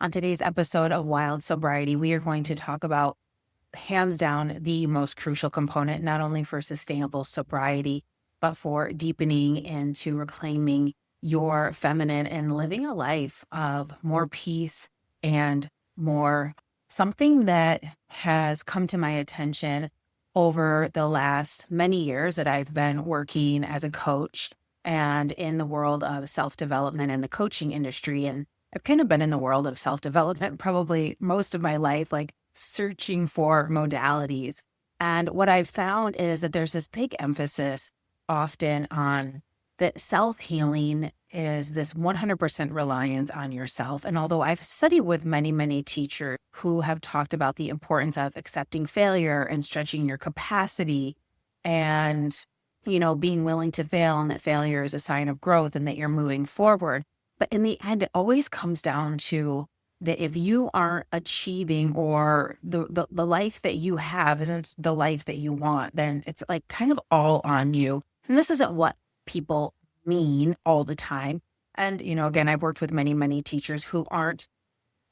On today's episode of Wild Sobriety, we are going to talk about, hands down, the most crucial component, not only for sustainable sobriety, but for deepening into reclaiming your feminine and living a life of more peace and more. Something that has come to my attention over the last many years that I've been working as a coach and in the world of self-development and the coaching industry. And I've kind of been in the world of self-development probably most of my life, like searching for modalities. And what I've found is that there's this big emphasis often on that self-healing is this 100% reliance on yourself. And although I've studied with many, many teachers who have talked about the importance of accepting failure and stretching your capacity and, being willing to fail, and that failure is a sign of growth and that you're moving forward. But in the end, it always comes down to that if you aren't achieving, or the life that you have isn't the life that you want, then it's like kind of all on you. And this isn't what people mean all the time. And, again, I've worked with many, many teachers who aren't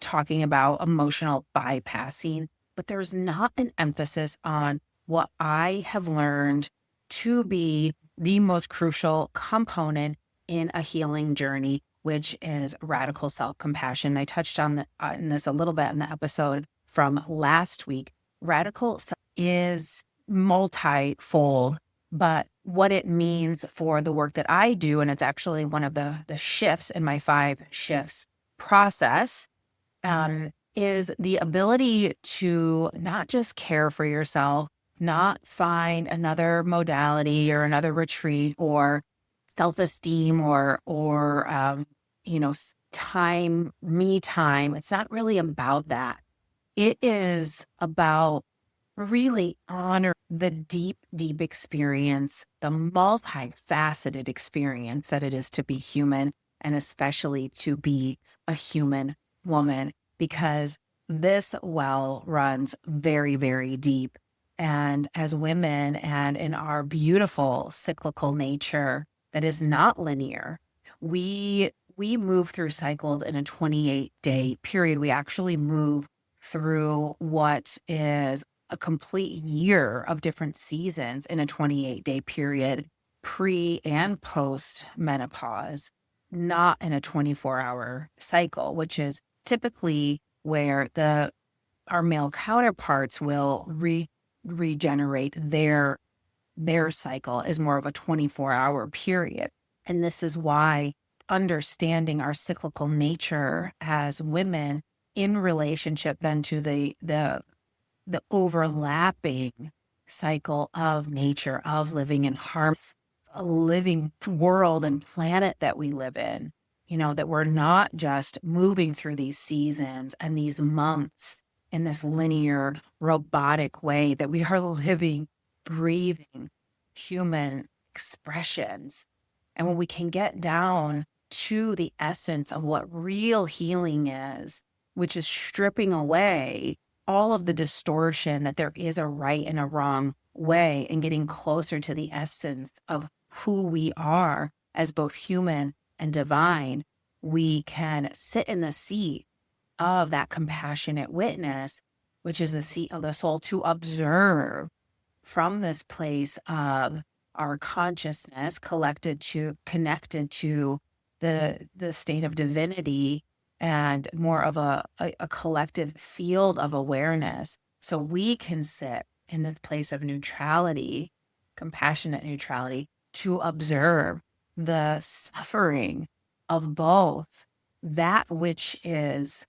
talking about emotional bypassing, but there's not an emphasis on what I have learned to be the most crucial component in a healing journey, which is radical self-compassion. I touched on this a little bit in the episode from last week. Radical is multifold, but what it means for the work that I do, and it's actually one of the shifts in my 5 shifts process, is the ability to not just care for yourself, not find another modality or another retreat or self-esteem or me time. It's not really about that. It is about really honor the deep, deep experience, the multifaceted experience that it is to be human, and especially to be a human woman, because this well runs very, very deep. And as women, and in our beautiful cyclical nature that is not linear, we move through cycles in a 28-day period. We actually move through what is a complete year of different seasons in a 28-day period, pre and post menopause, not in a 24-hour cycle, which is typically where our male counterparts will regenerate their cycle, is more of a 24-hour period. And this is why understanding our cyclical nature as women in relationship then to the overlapping cycle of nature, of living in harmony, a living world and planet that we live in, that we're not just moving through these seasons and these months in this linear, robotic way, that we are living, breathing human expressions. And when we can get down to the essence of what real healing is, which is stripping away all of the distortion that there is a right and a wrong way, and getting closer to the essence of who we are as both human and divine, we can sit in the seat of that compassionate witness, which is the seat of the soul, to observe from this place of our consciousness connected to the state of divinity, and more of a collective field of awareness. So we can sit in this place of neutrality, compassionate neutrality, to observe the suffering of both that which is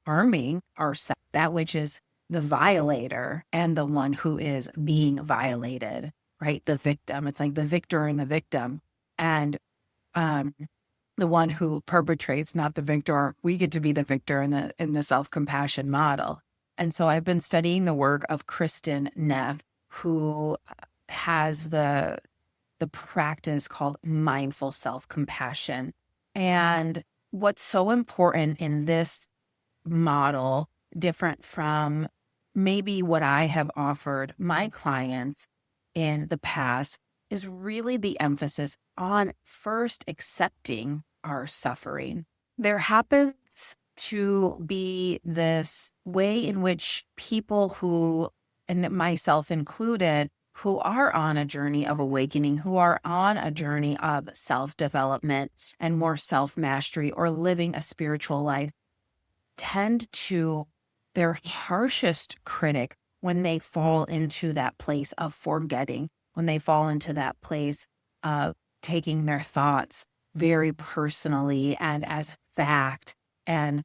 harming ourselves, that which is the violator, and the one who is being violated, right? The victim. It's like the victor and the victim. And the one who perpetrates, not the victor. We get to be the victor in the self-compassion model. And so I've been studying the work of Kristen Neff, who has the practice called mindful self-compassion. And what's so important in this model, different from maybe what I have offered my clients in the past, is really the emphasis on first accepting our suffering. There happens to be this way in which people who, and myself included, who are on a journey of awakening, who are on a journey of self-development and more self-mastery or living a spiritual life, tend to their harshest critic when they fall into that place of forgetting, when they fall into that place of taking their thoughts very personally and as fact and,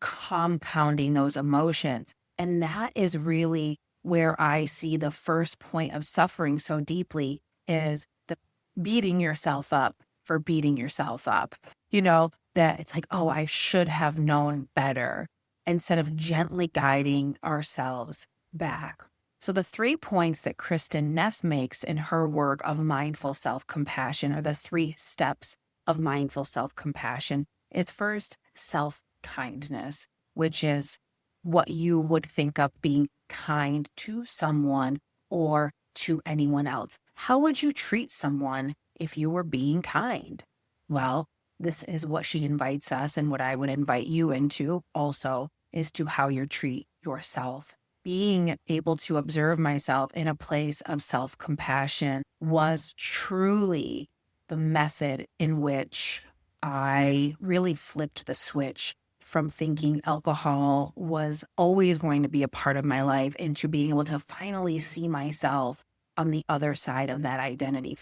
compounding those emotions. And that is really where I see the first point of suffering so deeply is the beating yourself up for beating yourself up. That it's like, oh, I should have known better, instead of gently guiding ourselves back. So the 3 points that Kristen Neff makes in her work of mindful self-compassion are the 3 steps of mindful self-compassion. It's first self-kindness, which is what you would think of being kind to someone or to anyone else. How would you treat someone if you were being kind? Well, this is what she invites us, and what I would invite you into also is to how you treat yourself. Being able to observe myself in a place of self-compassion was truly the method in which I really flipped the switch from thinking alcohol was always going to be a part of my life into being able to finally see myself on the other side of that identity,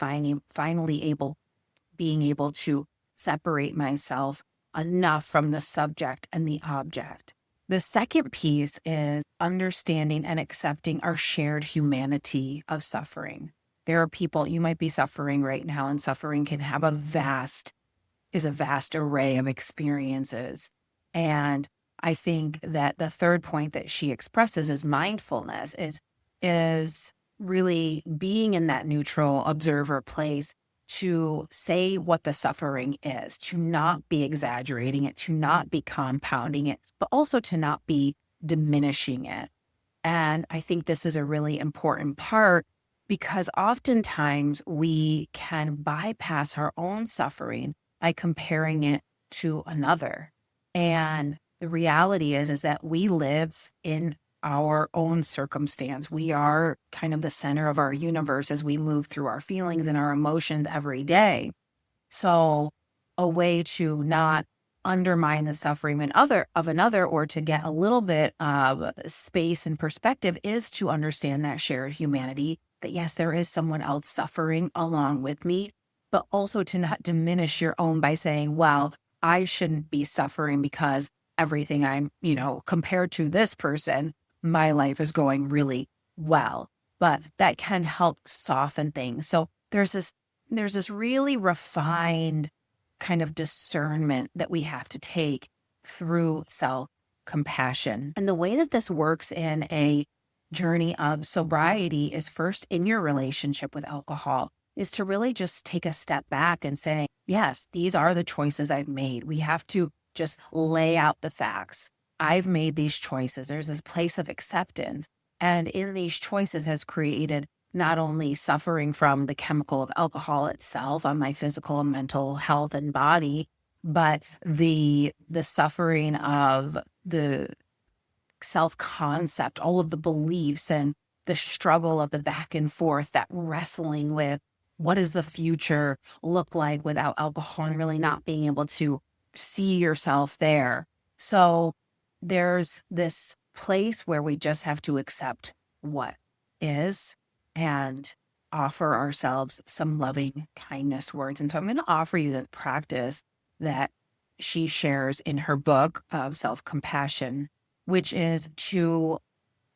being able to separate myself enough from the subject and the object. The second piece is understanding and accepting our shared humanity of suffering. There are people, you might be suffering right now, and suffering can have a vast array of experiences. And I think that the third point that she expresses is mindfulness, is really being in that neutral observer place to say what the suffering is, to not be exaggerating it, to not be compounding it, but also to not be diminishing it. And I think this is a really important part, because oftentimes we can bypass our own suffering by comparing it to another. And the reality is that we live in our own circumstance. We are kind of the center of our universe as we move through our feelings and our emotions every day. So a way to not undermine the suffering of another, or to get a little bit of space and perspective, is to understand that shared humanity, that yes, there is someone else suffering along with me, but also to not diminish your own by saying, well, I shouldn't be suffering because everything I'm, compared to this person, my life is going really well. But that can help soften things. So there's this really refined kind of discernment that we have to take through self-compassion. And the way that this works in a journey of sobriety is first in your relationship with alcohol, is to really just take a step back and say, yes, these are the choices I've made. We have to just lay out the facts. I've made these choices. There's this place of acceptance. And in these choices has created not only suffering from the chemical of alcohol itself on my physical and mental health and body, but the suffering of the self-concept, all of the beliefs and the struggle of the back and forth, that wrestling with what does the future look like without alcohol, and really not being able to see yourself there. So there's this place where we just have to accept what is and offer ourselves some loving kindness words. And so I'm going to offer you the practice that she shares in her book of self-compassion, which is to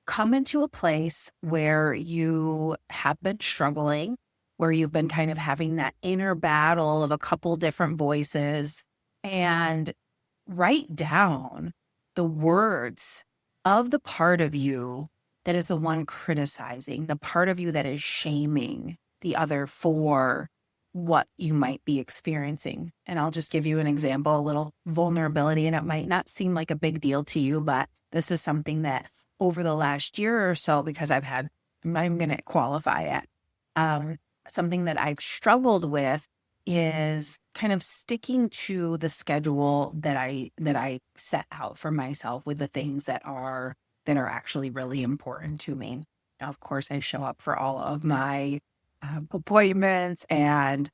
come into a place where you have been struggling, where you've been kind of having that inner battle of a couple different voices, and write down the words of the part of you that is the one criticizing, the part of you that is shaming the other for what you might be experiencing. And I'll just give you an example, a little vulnerability, and it might not seem like a big deal to you, but this is something that over the last year or so, because I'm not even going to qualify it, something that I've struggled with is kind of sticking to the schedule that I set out for myself with the things that are actually really important to me. Now, of course, I show up for all of my appointments and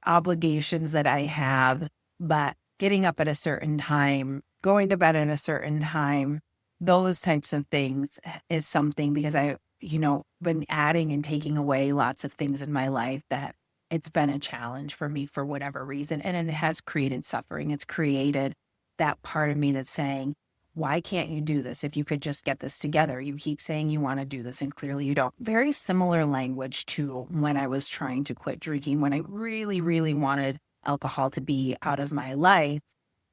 obligations that I have, but getting up at a certain time, going to bed at a certain time, those types of things is something because been adding and taking away lots of things in my life that it's been a challenge for me for whatever reason. And it has created suffering. It's created that part of me that's saying, why can't you do this? If you could just get this together, you keep saying you want to do this and clearly you don't. Very similar language to when I was trying to quit drinking, when I really, really wanted alcohol to be out of my life.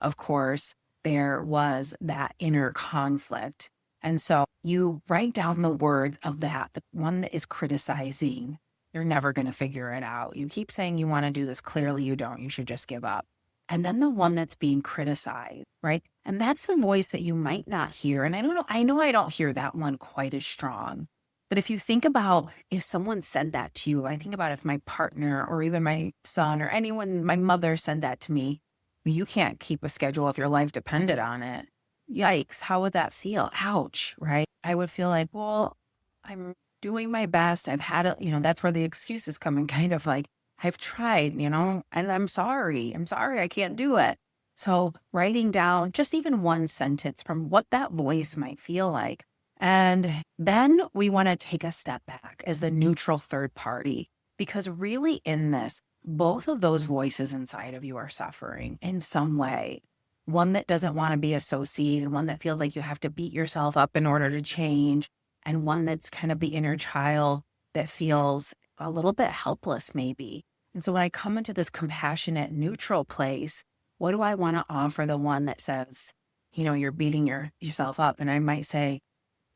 Of course, there was that inner conflict. And so you write down the word of that, the one that is criticizing. You're never going to figure it out. You keep saying you want to do this. Clearly you don't. You should just give up. And then the one that's being criticized, right? And that's the voice that you might not hear. And I know I don't hear that one quite as strong. But if you think about if someone said that to you, I think about if my partner or even my son or anyone, my mother said that to me, you can't keep a schedule if your life depended on it. Yikes, how would that feel? Ouch, right? I would feel like, well, I'm doing my best. I've had it, that's where the excuses come in, kind of like, I've tried, and I'm sorry. I'm sorry, I can't do it. So writing down just even one sentence from what that voice might feel like. And then we want to take a step back as the neutral third party, because really in this, both of those voices inside of you are suffering in some way. One that doesn't want to be associated, one that feels like you have to beat yourself up in order to change, and one that's kind of the inner child that feels a little bit helpless maybe. And so when I come into this compassionate, neutral place, what do I want to offer the one that says, you're beating yourself up? And I might say,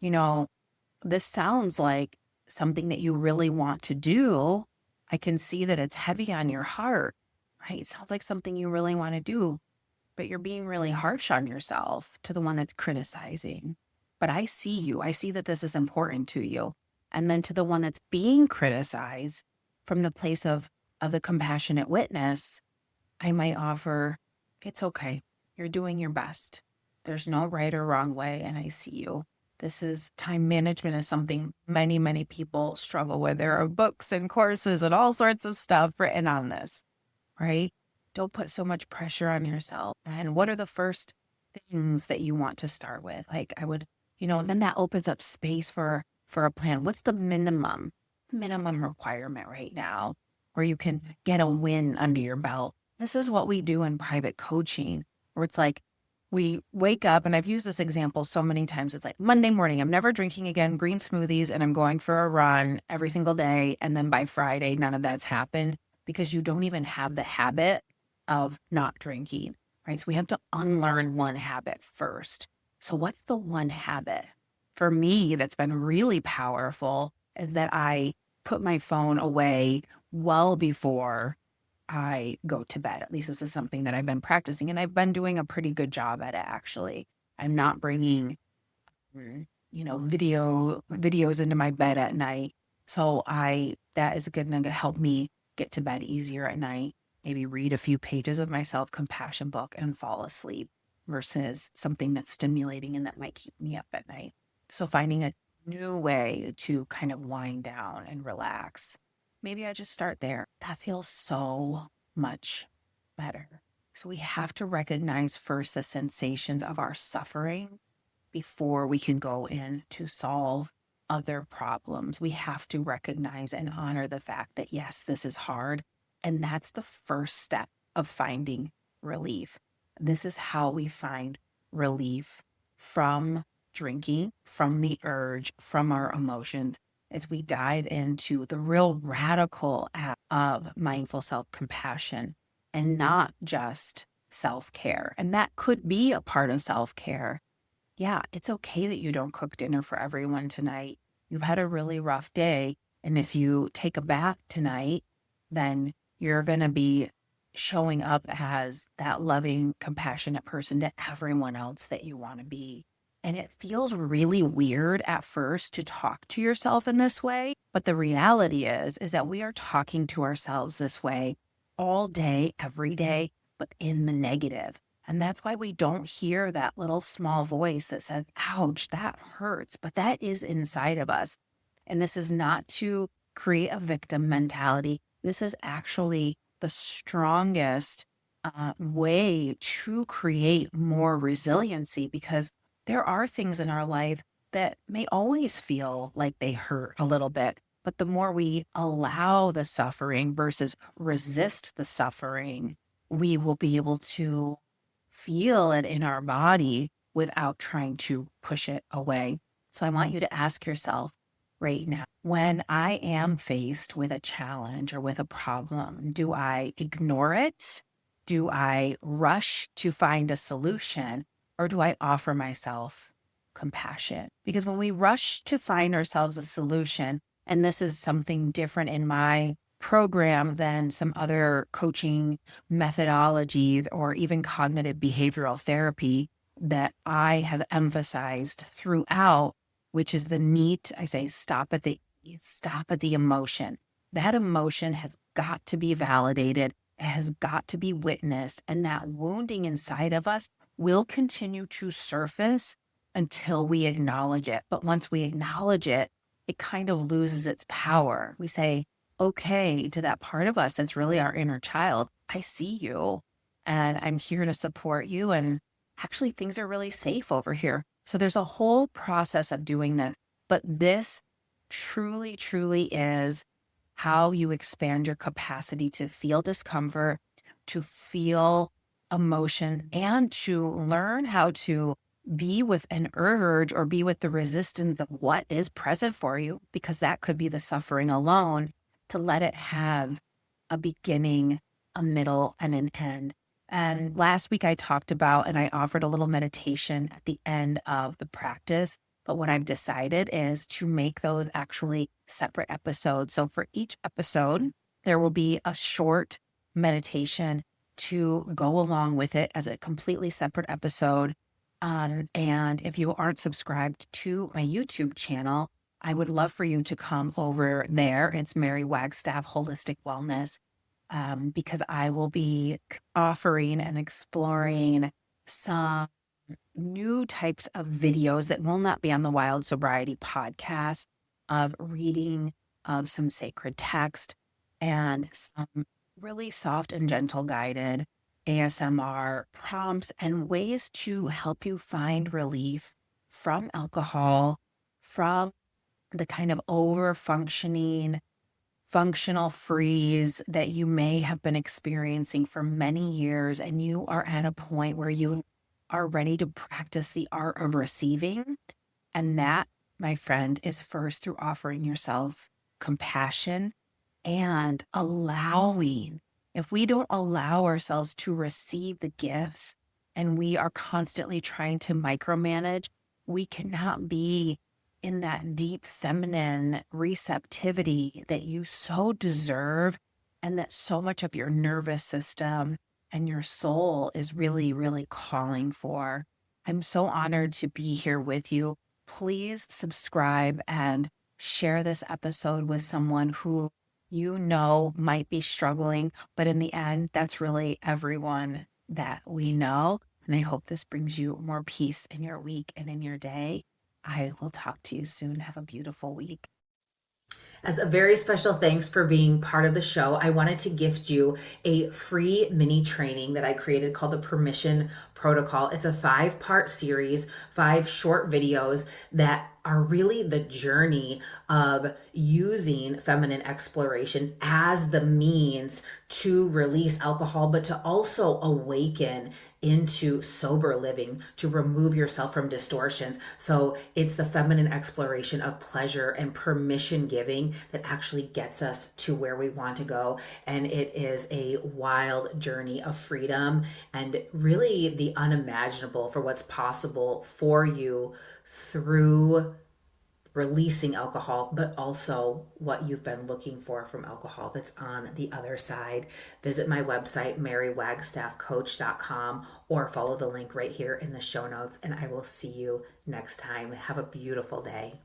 this sounds like something that you really want to do. I can see that it's heavy on your heart, right? It sounds like something you really want to do, but you're being really harsh on yourself to the one that's criticizing. But I see you. I see that this is important to you. And then to the one that's being criticized from the place of the compassionate witness, I might offer, it's okay. You're doing your best. There's no right or wrong way. And I see you. This is time management is something many, many people struggle with. There are books and courses and all sorts of stuff written on this, right? Don't put so much pressure on yourself. And what are the first things that you want to start with? Like I would, then that opens up space for a plan. What's the minimum requirement right now where you can get a win under your belt? This is what we do in private coaching, where it's like we wake up, and I've used this example so many times. It's like Monday morning, I'm never drinking again, green smoothies, and I'm going for a run every single day. And then by Friday, none of that's happened because you don't even have the habit of not drinking, right? So we have to unlearn one habit first. So what's the one habit? For me, that's been really powerful is that I put my phone away well before I go to bed. At least this is something that I've been practicing, and I've been doing a pretty good job at it, actually. I'm not bringing, videos into my bed at night. So that is going to help me get to bed easier at night. Maybe read a few pages of my self-compassion book and fall asleep versus something that's stimulating and that might keep me up at night. So finding a new way to kind of wind down and relax. Maybe I just start there. That feels so much better. So we have to recognize first the sensations of our suffering before we can go in to solve other problems. We have to recognize and honor the fact that, yes, this is hard. And that's the first step of finding relief. This is how we find relief from drinking, from the urge, from our emotions, as we dive into the real radical act of mindful self-compassion and not just self-care. And that could be a part of self-care. Yeah, it's okay that you don't cook dinner for everyone tonight. You've had a really rough day. And if you take a bath tonight, then you're going to be showing up as that loving, compassionate person to everyone else that you want to be. And it feels really weird at first to talk to yourself in this way. But the reality is that we are talking to ourselves this way all day, every day, but in the negative. And that's why we don't hear that little small voice that says, ouch, that hurts. But that is inside of us. And this is not to create a victim mentality. This is actually the strongest way to create more resiliency, because there are things in our life that may always feel like they hurt a little bit. But the more we allow the suffering versus resist the suffering, we will be able to feel it in our body without trying to push it away. So I want you to ask yourself right now, when I am faced with a challenge or with a problem, do I ignore it? Do I rush to find a solution? Or do I offer myself compassion? Because when we rush to find ourselves a solution, and this is something different in my program than some other coaching methodologies or even cognitive behavioral therapy that I have emphasized throughout, which is the need to, I say, stop at the emotion. That emotion has got to be validated. It has got to be witnessed. And that wounding inside of us will continue to surface until we acknowledge it. But once we acknowledge it, it kind of loses its power. We say, okay, to that part of us that's really our inner child, I see you and I'm here to support you. And actually, things are really safe over here. So there's a whole process of doing this. But this truly, truly is how you expand your capacity to feel discomfort, to feel emotion, and to learn how to be with an urge or be with the resistance of what is present for you, because that could be the suffering alone, to let it have a beginning, a middle, and an end. And last week I talked about, and I offered a little meditation at the end of the practice. But what I've decided is to make those actually separate episodes. So for each episode, there will be a short meditation to go along with it as a completely separate episode. And if you aren't subscribed to my YouTube channel, I would love for you to come over there. It's Mary Wagstaff Holistic Wellness, because I will be offering and exploring some new types of videos that will not be on the Wild Sobriety podcast, of reading of some sacred text and some really soft and gentle guided ASMR prompts and ways to help you find relief from alcohol, from the kind of over functioning functional freeze that you may have been experiencing for many years, and you are at a point where you are ready to practice the art of receiving. And that, my friend, is first through offering yourself compassion and allowing. If we don't allow ourselves to receive the gifts and we are constantly trying to micromanage, we cannot be in that deep feminine receptivity that you so deserve, and that so much of your nervous system and your soul is really, really calling for. I'm so honored to be here with you. Please subscribe and share this episode with someone who you know might be struggling, but in the end, that's really everyone that we know. And I hope this brings you more peace in your week and in your day. I will talk to you soon. Have a beautiful week. As a very special thanks for being part of the show, I wanted to gift you a free mini training that I created called the Permission Protocol. It's a 5-part series, 5 short videos that are really the journey of using feminine exploration as the means to release alcohol, but to also awaken into sober living, to remove yourself from distortions. So it's the feminine exploration of pleasure and permission giving that actually gets us to where we want to go. And it is a wild journey of freedom and really the unimaginable for what's possible for you through releasing alcohol, but also what you've been looking for from alcohol that's on the other side. Visit my website, marywagstaffcoach.com, or follow the link right here in the show notes, and I will see you next time. Have a beautiful day.